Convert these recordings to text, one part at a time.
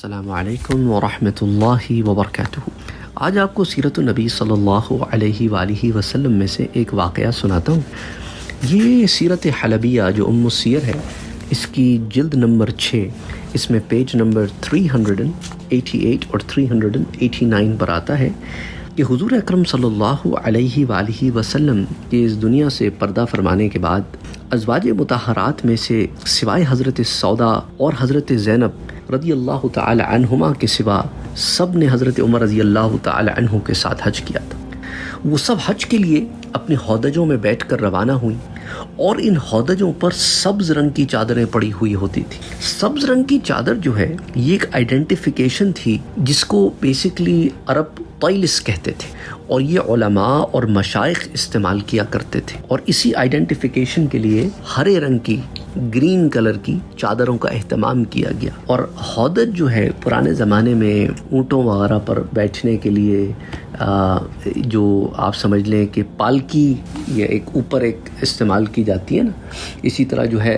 السلام علیکم ورحمۃ اللہ وبرکاتہ۔ آج آپ کو سیرت النبی صلی اللہ علیہ وآلہ وسلم میں سے ایک واقعہ سناتا ہوں۔ یہ سیرت حلبیہ جو ام السیر ہے، اس کی جلد نمبر 6، اس میں پیج نمبر 388 اور 389 پر آتا ہے کہ حضور اکرم صلی اللہ علیہ وآلہ وسلم کے اس دنیا سے پردہ فرمانے کے بعد ازواج مطہرات میں سے سوائے حضرت سودا اور حضرت زینب رضی اللہ تعالی عنہما کے سوا سب نے حضرت عمر رضی اللہ تعالی عنہ کے ساتھ حج کیا تھا۔ وہ سب حج کے لیے اپنے ہودجوں میں بیٹھ کر روانہ ہوئیں اور ان ہودجوں پر سبز رنگ کی چادریں پڑی ہوئی ہوتی تھی۔ سبز رنگ کی چادر جو ہے یہ ایک آئیڈینٹیفیکیشن تھی جس کو بیسیکلی عرب طیلس کہتے تھے، اور یہ علماء اور مشائخ استعمال کیا کرتے تھے، اور اسی آئیڈینٹیفیکیشن کے لیے ہرے رنگ کی، گرین کلر کی چادروں کا اہتمام کیا گیا۔ اور ہودج جو ہے پرانے زمانے میں اونٹوں وغیرہ پر بیٹھنے کے لیے جو آپ سمجھ لیں کہ پالکی یا ایک اوپر ایک استعمال کی جاتی ہے نا، اسی طرح جو ہے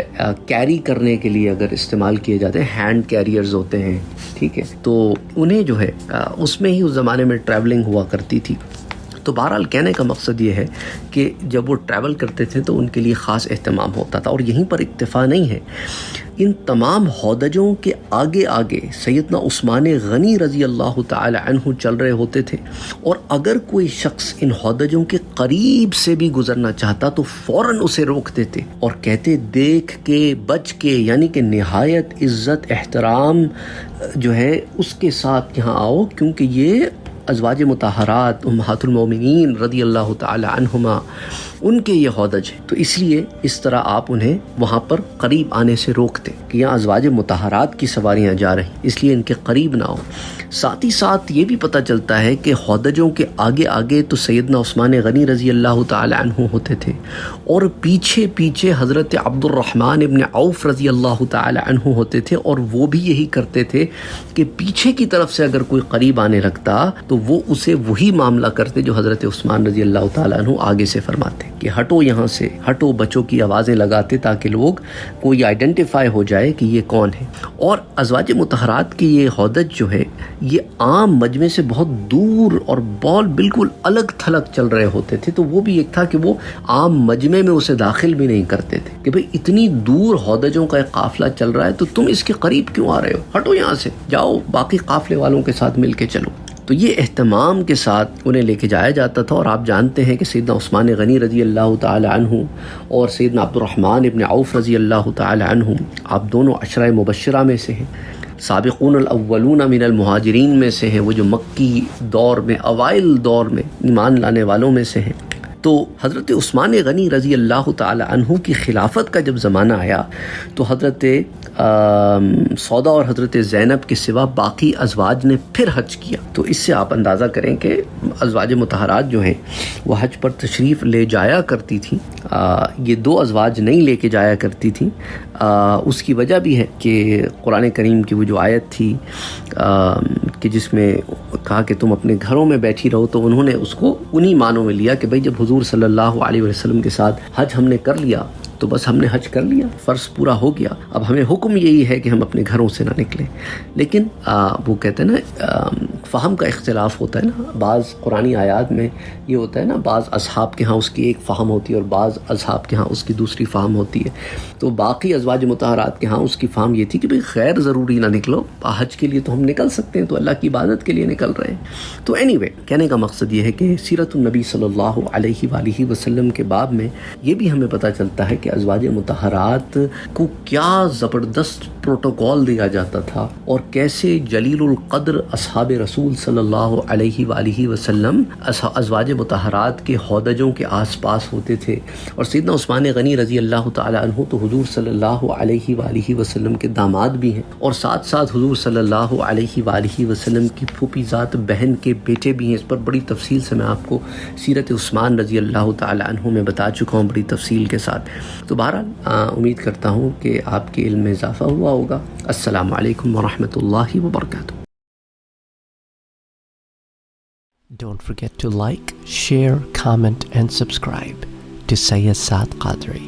کیری کرنے کے لیے اگر استعمال کیے جاتے ہیں، ہینڈ کیریئرز ہوتے ہیں، ٹھیک ہے، تو انہیں جو ہے اس میں ہی اس زمانے میں ٹریولنگ ہوا کرتی تھی۔ تو بہرحال کہنے کا مقصد یہ ہے کہ جب وہ ٹریول کرتے تھے تو ان کے لیے خاص اہتمام ہوتا تھا، اور یہیں پر اکتفا نہیں ہے، ان تمام ہودجوں کے آگے آگے سیدنا عثمان غنی رضی اللہ تعالی عنہ چل رہے ہوتے تھے، اور اگر کوئی شخص ان ہودجوں کے قریب سے بھی گزرنا چاہتا تو فوراً اسے روک دیتے اور کہتے دیکھ کے بچ کے، یعنی کہ نہایت عزت احترام جو ہے اس کے ساتھ یہاں آؤ، کیونکہ یہ ازواج مطہرات امہات المومنین رضی اللہ تعالی عنہما ان کے یہ ہودج ہیں، تو اس لیے اس طرح آپ انہیں وہاں پر قریب آنے سے روکتے کہ یہاں ازواج مطہرات کی سواریاں جا رہی، اس لیے ان کے قریب نہ ہو۔ ساتھ ہی ساتھ یہ بھی پتہ چلتا ہے کہ ہودجوں کے آگے آگے تو سیدنا عثمان غنی رضی اللہ تعالی عنہ ہوتے تھے، اور پیچھے پیچھے حضرت عبد الرحمن ابن عوف رضی اللہ تعالی عنہ ہوتے تھے، اور وہ بھی یہی کرتے تھے کہ پیچھے کی طرف سے اگر کوئی قریب آنے لگتا تو وہ اسے وہی معاملہ کرتے جو حضرت عثمان رضی اللہ تعالی عنہ آگے سے فرماتے کہ ہٹو یہاں سے، ہٹو، بچوں کی آوازیں لگاتے تاکہ لوگ کوئی آئیڈینٹیفائی ہو جائے کہ یہ کون ہے۔ اور ازواج مطہرات کی یہ ہودج جو ہے یہ عام مجمع سے بہت دور اور بالکل الگ تھلگ چل رہے ہوتے تھے، تو وہ بھی ایک تھا کہ وہ عام مجمع میں اسے داخل بھی نہیں کرتے تھے کہ بھئی اتنی دور ہودجوں کا ایک قافلہ چل رہا ہے تو تم اس کے قریب کیوں آ رہے ہو، ہٹو یہاں سے، جاؤ باقی قافلے والوں کے ساتھ مل کے چلو۔ تو یہ اہتمام کے ساتھ انہیں لے کے جایا جاتا تھا، اور آپ جانتے ہیں کہ سیدنا عثمان غنی رضی اللہ تعالی عنہ اور سیدنا عبد الرحمن ابن عوف رضی اللہ تعالی عنہ، آپ دونوں عشرہ مبشرہ میں سے ہیں، سابقون الاولون من المہاجرین میں سے ہیں، وہ جو مکی دور میں اوائل دور میں ایمان لانے والوں میں سے ہیں۔ تو حضرت عثمان غنی رضی اللہ تعالی عنہ کی خلافت کا جب زمانہ آیا تو حضرت سودا اور حضرت زینب کے سوا باقی ازواج نے پھر حج کیا۔ تو اس سے آپ اندازہ کریں کہ ازواج مطہرات جو ہیں وہ حج پر تشریف لے جایا کرتی تھیں، یہ دو ازواج نہیں لے کے جایا کرتی تھیں۔ اس کی وجہ بھی ہے کہ قرآن کریم کی وہ جو آیت تھی کہ جس میں کہا کہ تم اپنے گھروں میں بیٹھی رہو، تو انہوں نے اس کو انہی معنوں میں لیا کہ بھئی جب حضور صلی اللہ علیہ وسلم کے ساتھ حج ہم نے کر لیا تو بس ہم نے حج کر لیا، فرض پورا ہو گیا، اب ہمیں حکم یہی ہے کہ ہم اپنے گھروں سے نہ نکلیں۔ لیکن وہ کہتے ہیں نا فہم کا اختلاف ہوتا ہے نا، بعض قرآنی آیات میں یہ ہوتا ہے نا، بعض اصحاب کے ہاں اس کی ایک فہم ہوتی ہے اور بعض اصحاب کے ہاں اس کی دوسری فہم ہوتی ہے۔ تو باقی ازواج مطہرات کے ہاں اس کی فہم یہ تھی کہ بھئی غیر ضروری نہ نکلو، حج کے لیے تو ہم نکل سکتے ہیں، تو اللہ کی عبادت کے لیے نکل رہے ہیں۔ تو اینی کہنے کا مقصد یہ ہے کہ سیرت النبی صلی اللہ علیہ وآلہ وسلم کے باب میں یہ بھی ہمیں پتہ چلتا ہے کہ ازواج مطہرات کو کیا زبردست پروٹوکول دیا جاتا تھا، اور کیسے جلیل القدر اصحاب رسول صلی اللہ علیہ وآلہ وسلم ازواج مطہرات کے ہودجوں کے آس پاس ہوتے تھے۔ اور سیدنا عثمان غنی رضی اللہ تعالی عنہ تو حضور صلی اللہ علیہ وآلہ وسلم کے داماد بھی ہیں، اور ساتھ ساتھ حضور صلی اللہ علیہ وآلہ وسلم کی پھوپھی ذات بہن کے بیٹے بھی ہیں۔ اس پر بڑی تفصیل سے میں آپ کو سیرت عثمان رضی اللہ تعالی عنہ میں بتا چکا ہوں، بڑی تفصیل کے ساتھ۔ تو بہرحال امید کرتا ہوں کہ آپ کے علم میں اضافہ ہوا ہوگا۔ السلام علیکم ورحمۃ اللہ وبرکاتہ۔ Don't forget to like, share, comment and subscribe to Sayyid Saad Qadri.